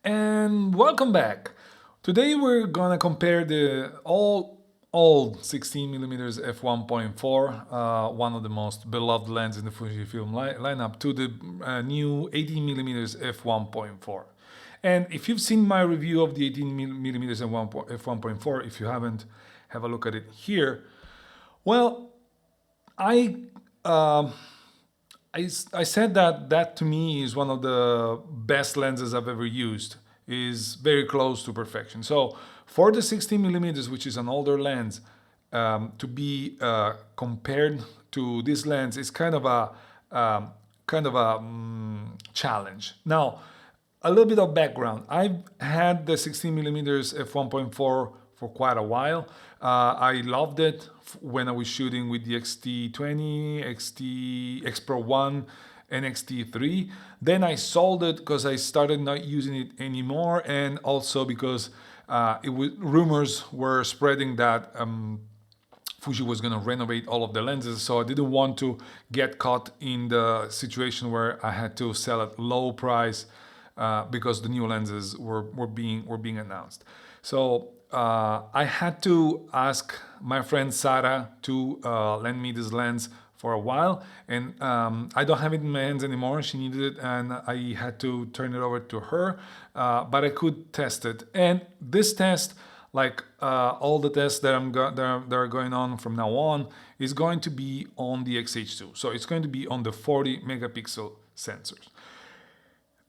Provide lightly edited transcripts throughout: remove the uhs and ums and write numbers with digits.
And welcome back. Today we're gonna compare the all old 16mm F1.4, one of the most beloved lenses in the Fujifilm lineup, to the new 18mm F1.4. And if you've seen my review of the 18mm F1.4, if you haven't, have a look at it here. Well, I um I said that that to me is one of the best lenses I've ever used, is very close to perfection. So for the 16 millimeters, which is an older lens, to be compared to this lens is kind of a challenge. Now, a little bit of background. I've had the 16 millimeters f1.4 for quite a while. I loved it when I was shooting with the XT20, X Pro 1, and XT3. Then I sold it because I started not using it anymore, and also because rumors were spreading that Fuji was going to renovate all of the lenses, so I didn't want to get caught in the situation where I had to sell at low price because the new lenses were being announced. So I had to ask my friend Sarah to lend me this lens for a while, and I don't have it in my hands anymore. She needed it, and I had to turn it over to her, but I could test it. And this test, like all the tests that that are going on from now on, is going to be on the XH2. So it's going to be on the 40 megapixel sensors.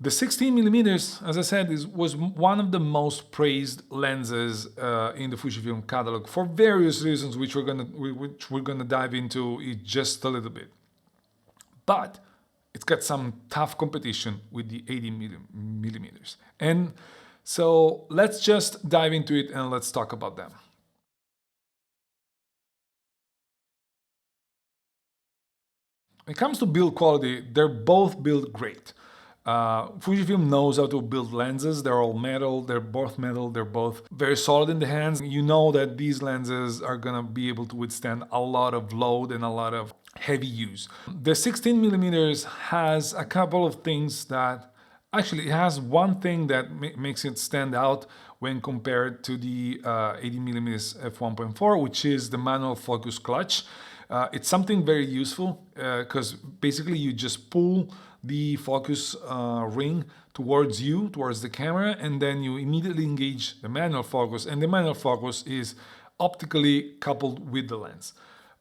The 16 millimeters, as I said, was one of the most praised lenses in the Fujifilm catalog for various reasons, which we're gonna dive into it just a little bit. But it's got some tough competition with the 80 millimeters, and so let's just dive into it and let's talk about them. When it comes to build quality, they're both built great. Fujifilm knows how to build lenses. They're all metal, they're both very solid in the hands. You know that these lenses are gonna be able to withstand a lot of load and a lot of heavy use. The 16 millimeters has a couple of things that actually it has one thing that makes it stand out when compared to the 80 millimeters f1.4, which is the manual focus clutch. It's something very useful because basically you just pull the focus ring towards you, towards the camera, and then you immediately engage the manual focus, and the manual focus is optically coupled with the lens.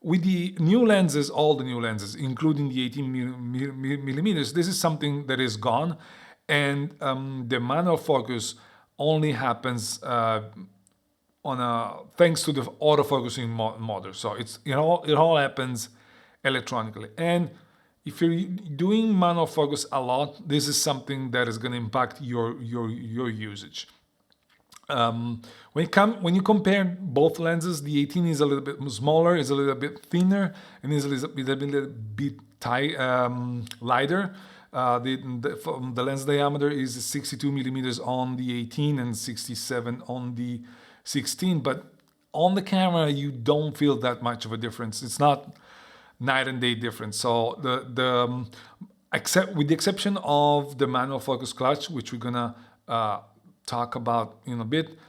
With the new lenses, all the new lenses, including the 18 millimeters, this is something that is gone, and the manual focus only happens thanks to the autofocusing motor. So it all happens electronically. And if you're doing manual focus a lot, this is something that is going to impact your usage. When you compare both lenses, the 18 is a little bit smaller, is a little bit thinner, and is a little bit lighter. The lens diameter is 62 millimeters on the 18 and 67 on the 16, but on the camera you don't feel that much of a difference. It's not night and day difference. So except with the exception of the manual focus clutch, which we're gonna talk about in a bit,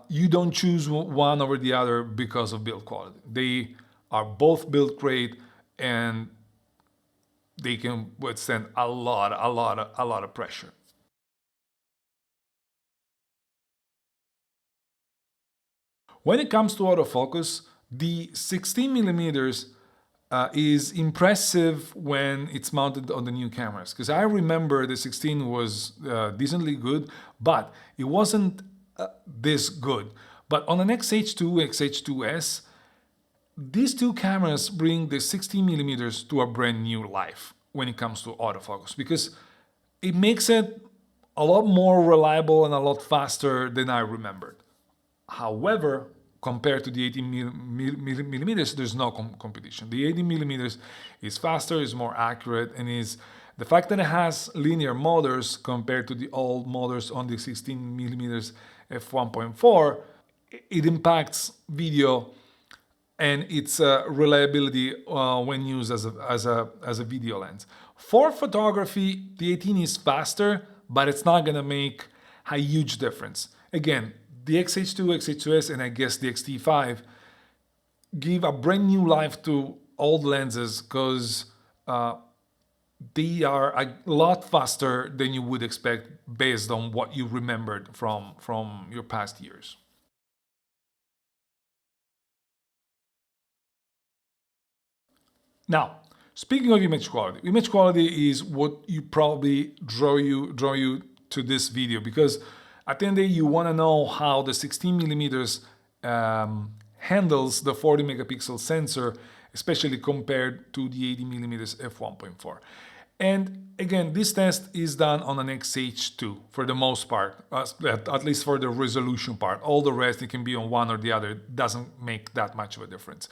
you don't choose one over the other because of build quality. They are both built great, and they can withstand a lot of pressure. When it comes to autofocus, the 16 millimeters is impressive when it's mounted on the new cameras, because I remember the 16 was decently good, but it wasn't this good. But on an XH2, XH2S, these two cameras bring the 16 millimeters to a brand new life when it comes to autofocus, because it makes it a lot more reliable and a lot faster than I remembered. However, compared to the 18 millimeters, there's no competition. The 18 millimeters is faster, is more accurate, and is the fact that it has linear motors compared to the old motors on the 16 millimeters f1.4, it impacts video and its reliability when used as a video lens. For photography, the 18 is faster, but it's not gonna make a huge difference. Again, the X-H2, X-H2S, and I guess the X-T5 give a brand new life to old lenses because they are a lot faster than you would expect based on what you remembered from your past years. Now, speaking of image quality is what you probably draw you to this video, because at the end of the day you want to know how the 16 millimeters handles the 40 megapixel sensor, especially compared to the 80 millimeters f1.4. And again, this test is done on an XH2 for the most part, at least for the resolution part. All the rest, it can be on one or the other. It doesn't make that much of a difference.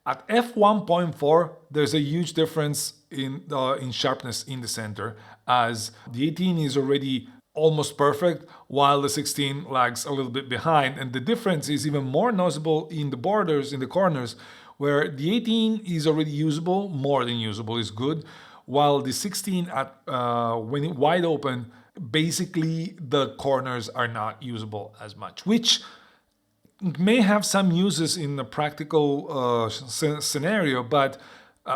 At f1.4, there's a huge difference in sharpness in the center, as the 18 is already almost perfect, while the 16 lags a little bit behind. And the difference is even more noticeable in the borders, in the corners, where the 18 is already usable, more than usable, is good, while the 16, when wide open, basically the corners are not usable as much, which may have some uses in a practical scenario, but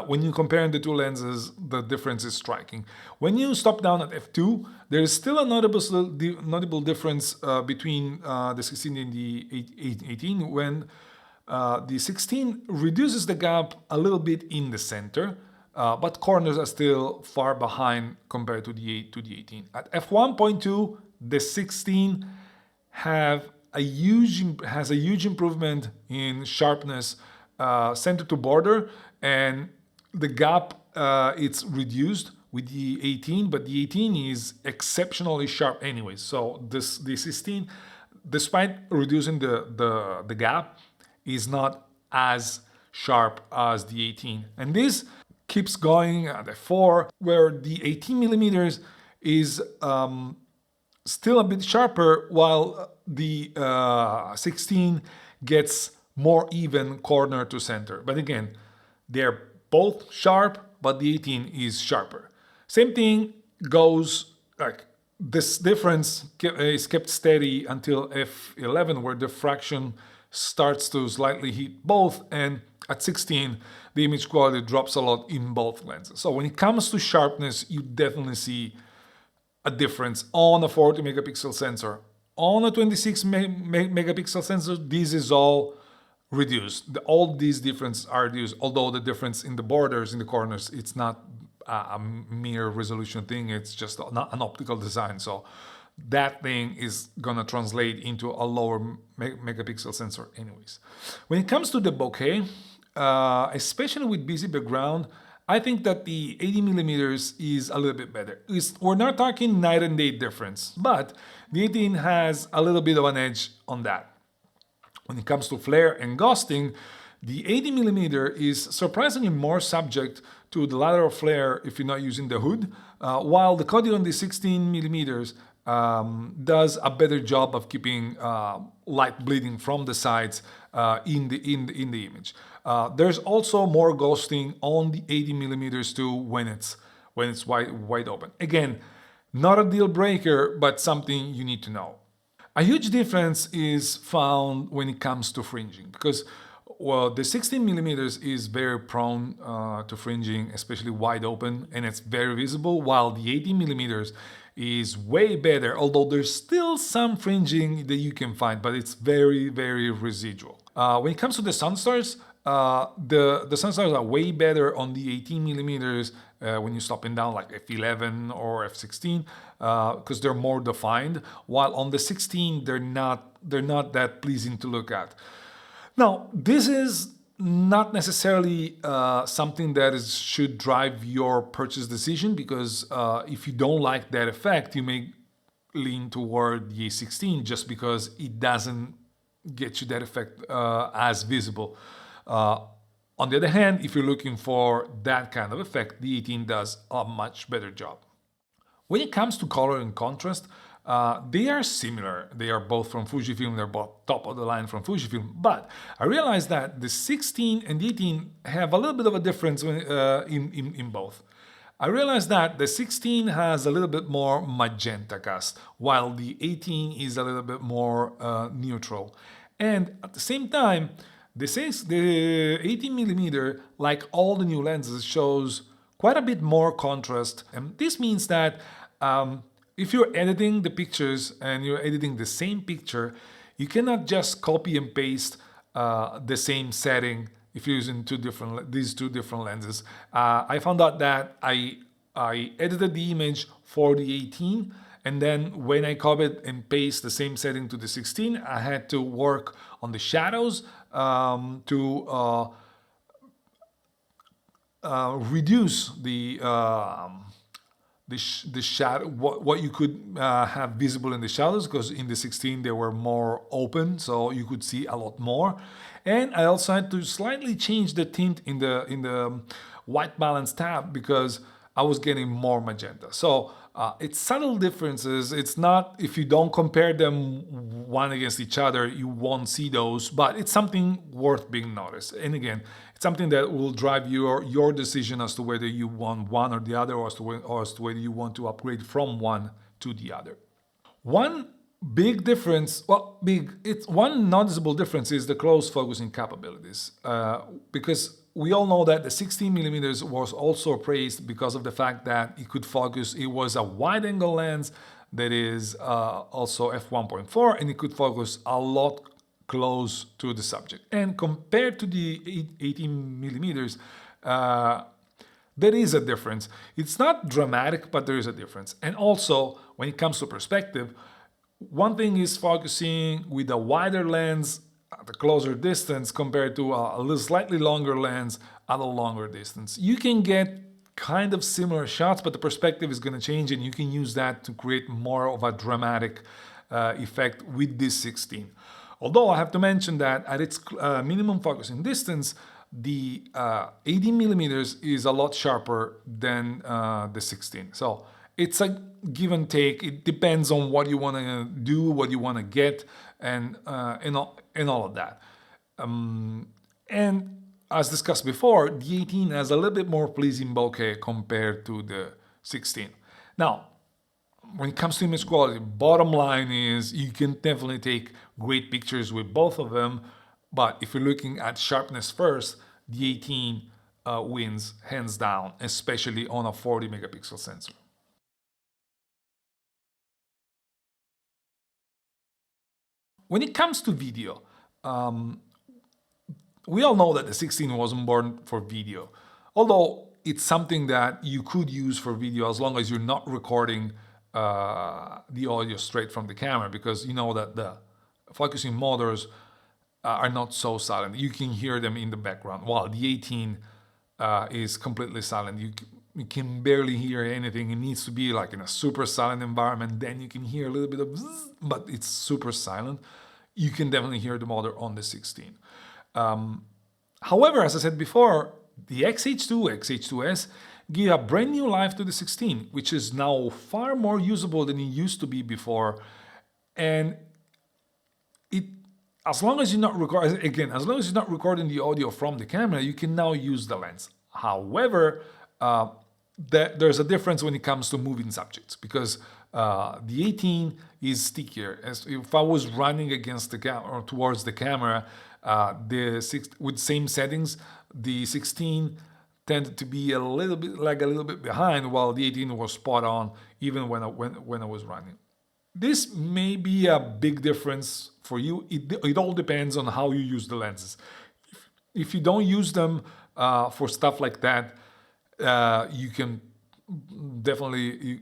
when you compare the two lenses, the difference is striking. When you stop down at f2, there is still a notable difference between the 16 and the 18, when the 16 reduces the gap a little bit in the center, but corners are still far behind compared to the 18. At f1.2, the 16 has a huge improvement in sharpness, center to border, and the gap it's reduced with the 18, but the 18 is exceptionally sharp anyway. So the 16, despite reducing the gap, is not as sharp as the 18. And this keeps going at f4, where the 18 millimeters is still a bit sharper, while the 16 gets more even corner to center. But again, they're both sharp, but the 18 is sharper. Same thing goes, like this difference is kept steady until f11, where the fraction starts to slightly hit both, and at 16 the image quality drops a lot in both lenses. So when it comes to sharpness, you definitely see a difference on a 40 megapixel sensor. On a 26 megapixel sensor, this is all reduced. All these differences are reduced, although the difference in the borders, in the corners, it's not a mere resolution thing, it's just an optical design. So that thing is gonna translate into a lower megapixel sensor anyways. When it comes to the bokeh, especially with busy background, I think that the 80 millimeters is a little bit better. We're not talking night and day difference, but the 18 has a little bit of an edge on that. When it comes to flare and ghosting, the 80 millimeter is surprisingly more subject to the lateral flare if you're not using the hood, while the Cody on the 16 millimeters does a better job of keeping light bleeding from the sides in the image. There's also more ghosting on the 80 millimeters too when it's wide open. Again, not a deal breaker, but something you need to know. A huge difference is found when it comes to fringing, because well, the 16 millimeters is very prone to fringing, especially wide open, and it's very visible, while the 18 millimeters is way better, although there's still some fringing that you can find, but it's very, very residual. When it comes to the sunstars, the sunstars are way better on the 18 millimeters when you're stopping down like f11 or f16, because they're more defined, while on the 16 they're not that pleasing to look at. Now, this is not necessarily something that should drive your purchase decision, because if you don't like that effect, you may lean toward the A16 just because it doesn't get you that effect as visible. On the other hand, if you're looking for that kind of effect, the 18 does a much better job. When it comes to color and contrast, they are similar. They are both from Fujifilm, they're both top of the line from Fujifilm, but I realized that the 16 and the 18 have a little bit of a difference in both. I realized that the 16 has a little bit more magenta cast, while the 18 is a little bit more neutral. And at the same time, the 18mm, like all the new lenses, shows quite a bit more contrast. And this means that if you're editing the pictures and you're editing the same picture, you cannot just copy and paste the same setting if you're using these two different lenses. I found out that I edited the image for the 18, and then when I copied and paste the same setting to the 16, I had to work on the shadows to reduce the shadow, what you could have visible in the shadows, because in the 16 they were more open, so you could see a lot more. And I also had to slightly change the tint in the white balance tab because I was getting more magenta. So it's subtle differences. It's not, if you don't compare them one against each other, you won't see those, but it's something worth being noticed. And again, it's something that will drive your decision as to whether you want one or the other, or as to whether you want to upgrade from one to the other. One big difference, one noticeable difference is the close focusing capabilities, because we all know that the 16mm was also praised because of the fact that it could focus. It was a wide angle lens that is also f1.4, and it could focus a lot close to the subject. And compared to the 18mm, there is a difference. It's not dramatic, but there is a difference. And also, when it comes to perspective, one thing is focusing with a wider lens at a closer distance compared to a little slightly longer lens at a longer distance. You can get kind of similar shots, but the perspective is going to change, and you can use that to create more of a dramatic effect with this 16. Although I have to mention that at its minimum focusing distance, the 18mm is a lot sharper than the 16. So it's a give and take. It depends on what you want to do, what you want to get, and all of that. And as discussed before, the 18 has a little bit more pleasing bokeh compared to the 16. Now, when it comes to image quality, bottom line is you can definitely take great pictures with both of them, but if you're looking at sharpness first, the 18 wins hands down, especially on a 40 megapixel sensor. When it comes to video, we all know that the 16 wasn't born for video, although it's something that you could use for video as long as you're not recording the audio straight from the camera, because you know that the focusing motors are not so silent. You can hear them in the background, while the 18 is completely silent. You can barely hear anything. It needs to be like in a super silent environment, then you can hear a little bit of zzz, but it's super silent. You can definitely hear the motor on the 16. However, as I said before, the XH2, XH2S give a brand new life to the 16, which is now far more usable than it used to be before. And as long as you're not recording the audio from the camera, you can now use the lens. However, there's a difference when it comes to moving subjects, because the 18 is stickier. If I was running against the camera or towards the camera, with same settings, the 16 tended to be a little bit behind, while the 18 was spot on even when I was running. This may be a big difference for you. It all depends on how you use the lenses. If you don't use them for stuff like that, you can definitely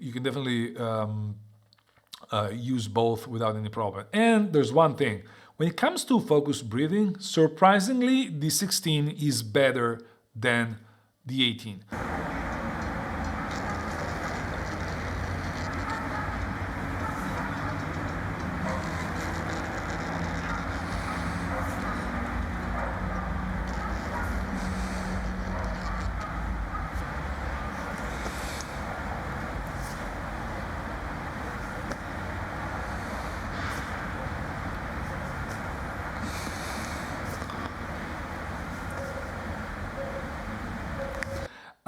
use both without any problem. And there's one thing: when it comes to focus breathing, surprisingly, the 16 is better than the 18.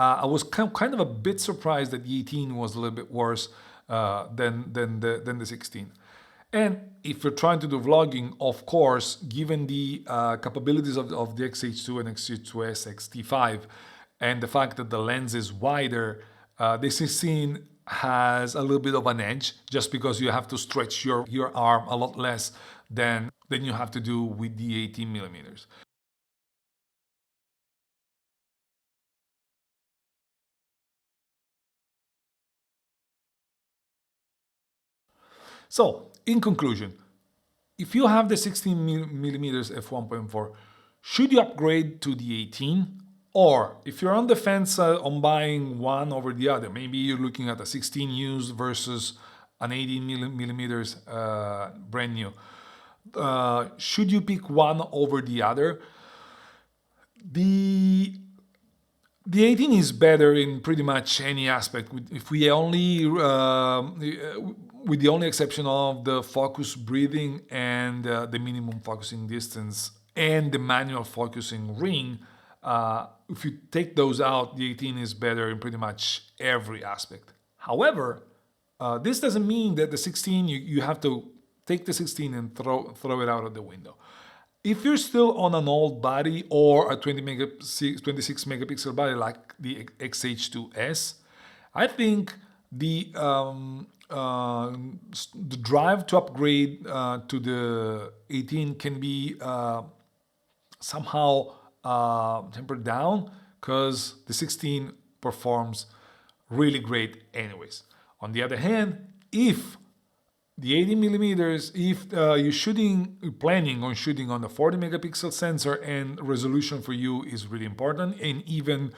I was kind of a bit surprised that the 18 was a little bit worse than the 16. And if you're trying to do vlogging, of course, given the capabilities of the X-H2 and X-H2S, X-T5, and the fact that the lens is wider, the 16 has a little bit of an edge, just because you have to stretch your arm a lot less than you have to do with the 18 millimeters. So, in conclusion, if you have the 16mm f1.4, should you upgrade to the 18? Or if you're on the fence on buying one over the other, maybe you're looking at a 16 used versus an 18mm brand new, should you pick one over the other? The 18 is better in pretty much any aspect. If we only, with the only exception of the focus breathing and the minimum focusing distance and the manual focusing ring, if you take those out, the 18 is better in pretty much every aspect. However, this doesn't mean that the 16, you have to take the 16 and throw it out of the window. If you're still on an old body or a 26 megapixel body like the X-H2S, I think the drive to upgrade to the 18 can be somehow tempered down, because the 16 performs really great anyways. On the other hand, if the 80 millimeters, if you're planning on shooting on the 40 megapixel sensor and resolution for you is really important, and even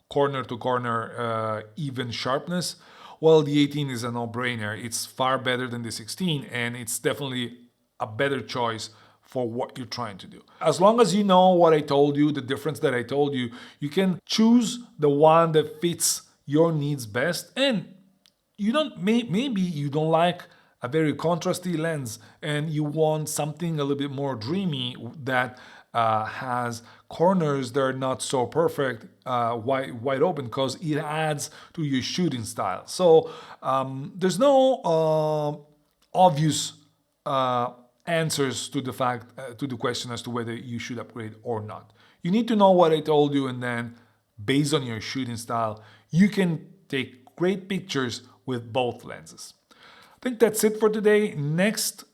corner to corner even sharpness, well, the 18 is a no-brainer. It's far better than the 16, and it's definitely a better choice for what you're trying to do. As long as you know what I told you, the difference that I told you, you can choose the one that fits your needs best. And you don't, maybe you don't like a very contrasty lens and you want something a little bit more dreamy that has corners that are not so perfect, wide open, because it adds to your shooting style. So there's no obvious answers to the question as to whether you should upgrade or not. You need to know what I told you, and then based on your shooting style, you can take great pictures with both lenses. I think that's it for today. Next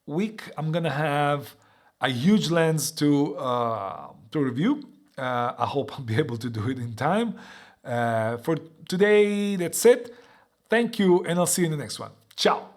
week, I'm gonna have a huge lens to review. I hope I'll be able to do it in time. For today, that's it. Thank you, and I'll see you in the next one. Ciao.